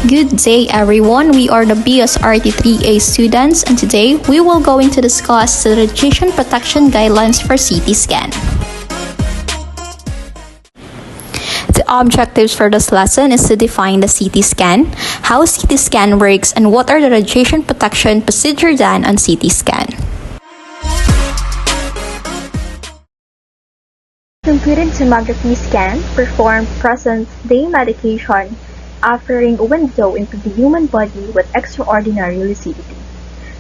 Good day everyone, we are the BSRT3A students and today we will going to discuss the radiation protection guidelines for CT scan. The objectives for this lesson is to define the CT scan, how CT scan works, and what are the radiation protection procedure done on CT scan. Computed tomography scan perform present-day medication, offering a window into the human body with extraordinary lucidity,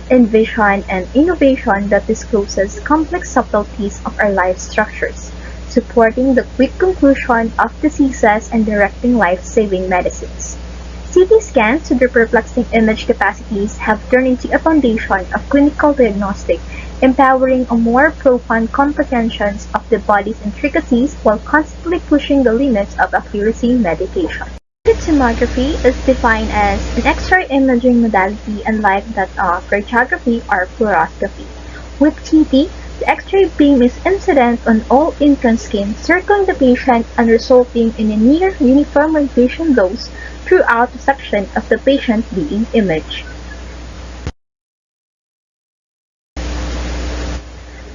envision, and innovation that discloses complex subtleties of our life structures, supporting the quick conclusion of diseases and directing life-saving medicines. CT scans with their perplexing image capacities have turned into a foundation of clinical diagnostic, empowering a more profound comprehension of the body's intricacies while constantly pushing the limits of accuracy medication. Tomography is defined as an X-ray imaging modality unlike that of radiography or fluoroscopy. With TT, the X-ray beam is incident on all intron skin, circling the patient and resulting in a near uniform radiation dose throughout the section of the patient being imaged.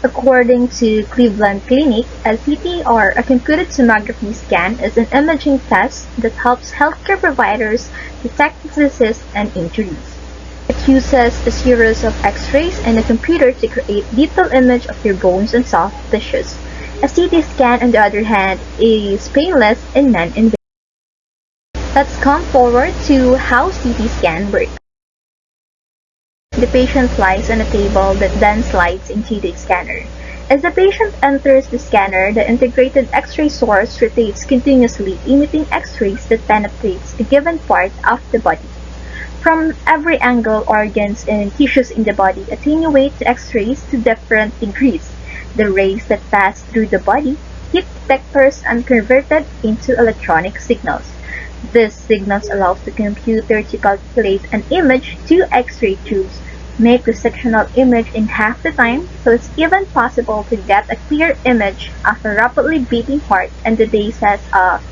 According to Cleveland Clinic, a CT or a computed tomography scan is an imaging test that helps healthcare providers detect diseases and injuries. It uses a series of X-rays and a computer to create detailed image of your bones and soft tissues. A CT scan, on the other hand, is painless and non-invasive. Let's come forward to how CT scan works. The patient lies on a table that then slides into the scanner. As the patient enters the scanner, the integrated X-ray source rotates continuously, emitting X-rays that penetrates a given part of the body. From every angle, organs and tissues in the body attenuate the X-rays to different degrees. The rays that pass through the body hit detectors and converted into electronic signals. These signals allow the computer to calculate an image to X-ray tubes, make the sectional image in half the time, so it's even possible to get a clear image of a rapidly beating heart and the basis of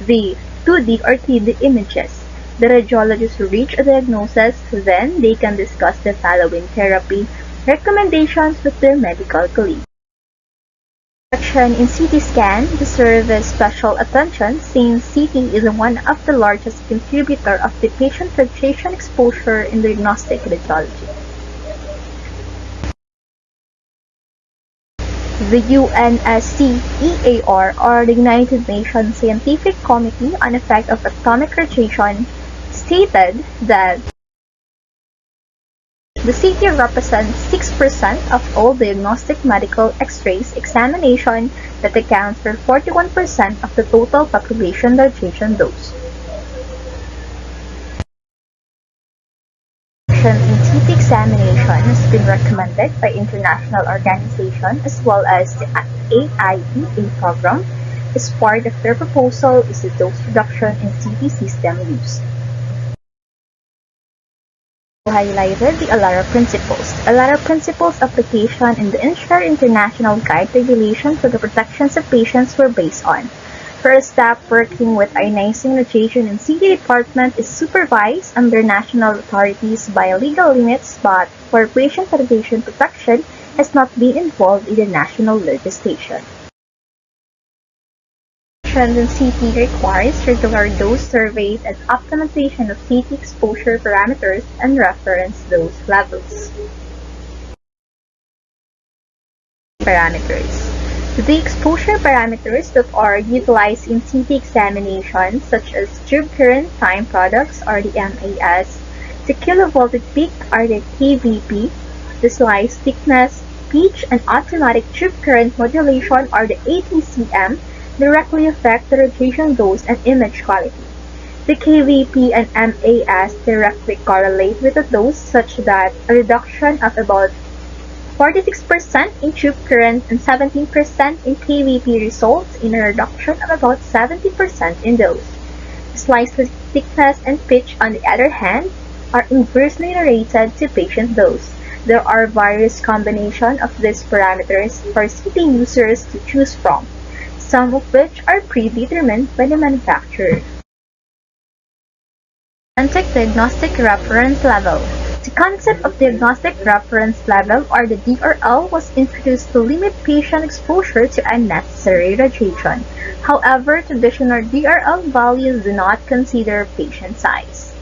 the 2D or 3D images. The radiologists reach a diagnosis, then they can discuss the following therapy recommendations with their medical colleagues. Protection in CT scan deserves special attention since CT is one of the largest contributor of the patient radiation exposure in diagnostic radiology. The UNSC-EAR, or the United Nations Scientific Committee on Effect of Atomic Radiation, stated that the CT represents 6% of all diagnostic medical X-rays examination that accounts for 41% of the total population radiation dose. In CT examination has been recommended by international organizations as well as the AIEA program. As part of their proposal is the dose reduction in CT system use. Highlighted the ALARA principles. ALARA principles application in the Inshare International Guide Regulation for the protections of patients were based on. First step, working with ionizing radiation in CT department is supervised under national authorities by legal limits, but for patient radiation protection has not been involved in the national legislation. Trend in CT requires regular dose surveys and optimization of CT exposure parameters and reference dose levels. Parameters. The exposure parameters that are utilized in CT examination, such as tube current time products or the MAS, the kilovoltage peak or the kVp, the slice thickness, pitch, and automatic tube current modulation or the ATCM directly affect the radiation dose and image quality. The kVp and MAS directly correlate with the dose such that a reduction of about 46% in tube current and 17% in kVp results in a reduction of about 70% in dose. Slice thickness and pitch, on the other hand, are inversely related to patient dose. There are various combinations of these parameters for CT users to choose from, some of which are predetermined by the manufacturer. Diagnostic Reference Level. The concept of diagnostic reference level, or the DRL, was introduced to limit patient exposure to unnecessary radiation. However, traditional DRL values do not consider patient size.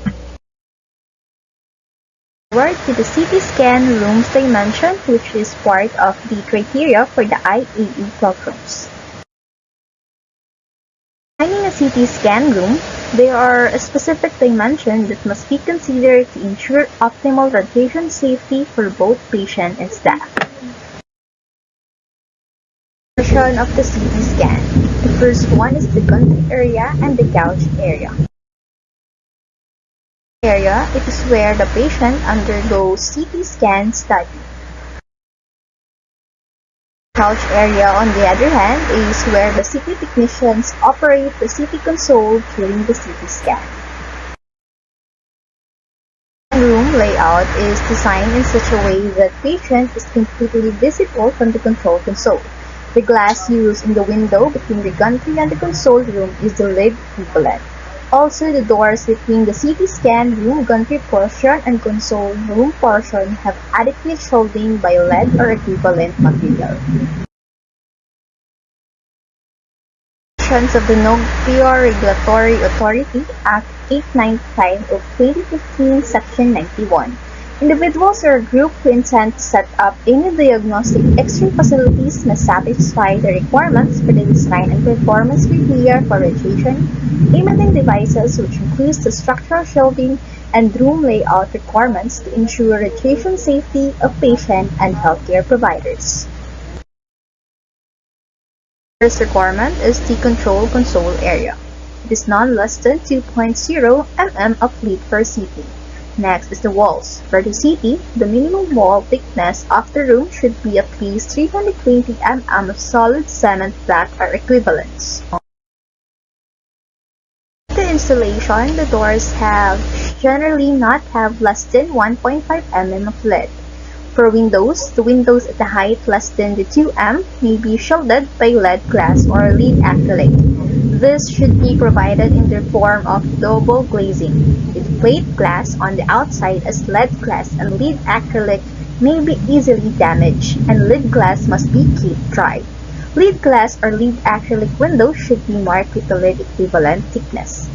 Forward to the CT scan room's dimension, which is part of the criteria for the IAE programs. Designing a CT scan room, there are a specific dimension that must be considered to ensure optimal radiation safety for both patient and staff. Version of the CT scan. The first one is the gantry area and the gouge area. It is where the patient undergoes CT scan study. Couch area, on the other hand, is where the CT technicians operate the CT console during the CT scan. The room layout is designed in such a way that patient is completely visible from the control console. The glass used in the window between the gantry and the console room is the lid equivalent. Also, the doors between the CT scan room gantry portion and console room portion have adequate shielding by lead or equivalent material. Of the Nuclear Regulatory Authority Act 895 of 2015, Section 91. Individuals or a group who intend to set up any diagnostic X-ray facilities must satisfy the requirements for the design and performance criteria for radiation imaging devices, which includes the structural shielding and room layout requirements to ensure radiation safety of patient and healthcare providers. First requirement is the control console area. It is none less than 2.0 mm of lead per CT. Next is the walls. For the CT, the minimum wall thickness of the room should be at least 320 mm of solid cement block or equivalents. The installation, the doors have generally not have less than 1.5 mm of lead. For windows, the windows at a height less than the 2 m may be shielded by lead glass or lead acrylic. This should be provided in the form of double glazing, with plate glass on the outside, as lead glass and lead acrylic may be easily damaged, and lead glass must be kept dry. Lead glass or lead acrylic windows should be marked with the lead equivalent thickness.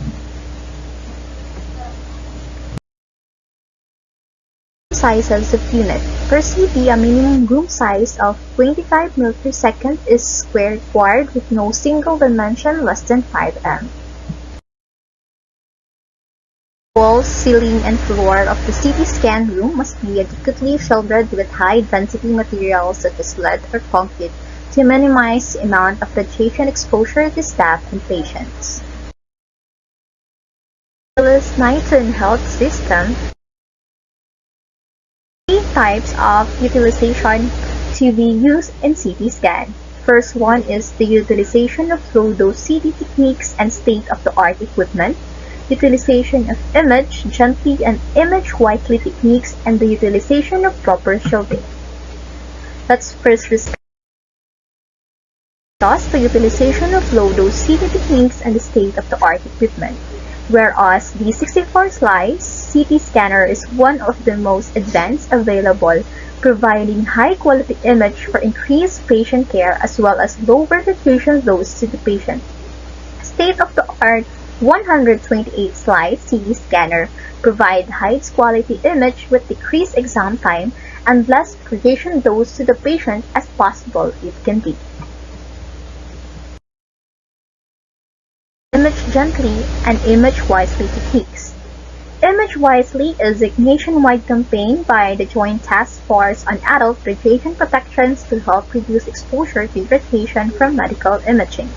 Sizes of unit. For CT, a minimum room size of 25 ml per second is square required, with no single dimension less than 5 m. Walls, ceiling, and floor of the CT scan room must be adequately shielded with high-density materials such as lead or concrete to minimize the amount of radiation exposure to staff and patients. Nighttime health system. Three types of utilization to be used in CT scan. First one is the utilization of low-dose CT techniques and state-of-the-art equipment, utilization of image gently and image wisely techniques, and the utilization of proper shielding. Let's first discuss the utilization of low-dose CT techniques and the state-of-the-art equipment. Whereas the 64-slice CT scanner is one of the most advanced available, providing high-quality image for increased patient care as well as lower radiation dose to the patient. State-of-the-art 128-slice CT scanner provide highest-quality image with decreased exam time and less radiation dose to the patient as possible it can be. Image gently and image wisely techniques. Image wisely is a nationwide campaign by the Joint Task Force on Adult Radiation Protections to help reduce exposure to radiation from medical imaging.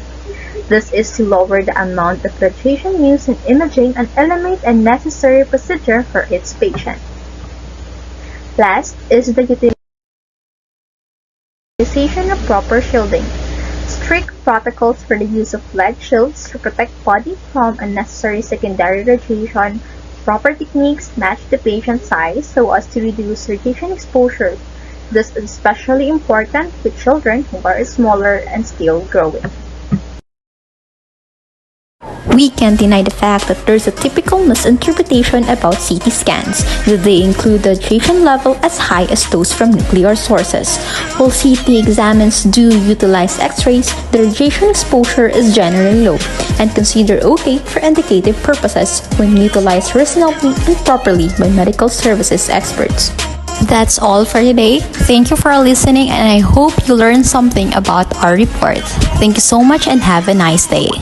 This is to lower the amount of radiation used in imaging and eliminate unnecessary procedure for its patient. Last is the utilization of proper shielding. Strict protocols for the use of lead shields to protect body from unnecessary secondary radiation. Proper techniques match the patient size so as to reduce radiation exposure. This is especially important with children who are smaller and still growing. We can't deny the fact that there's a typical misinterpretation about CT scans, that they include the radiation level as high as those from nuclear sources. While CT examines do utilize X-rays, the radiation exposure is generally low and considered okay for indicative purposes when utilized reasonably and properly by medical services experts. That's all for today. Thank you for listening, and I hope you learned something about our report. Thank you so much and have a nice day.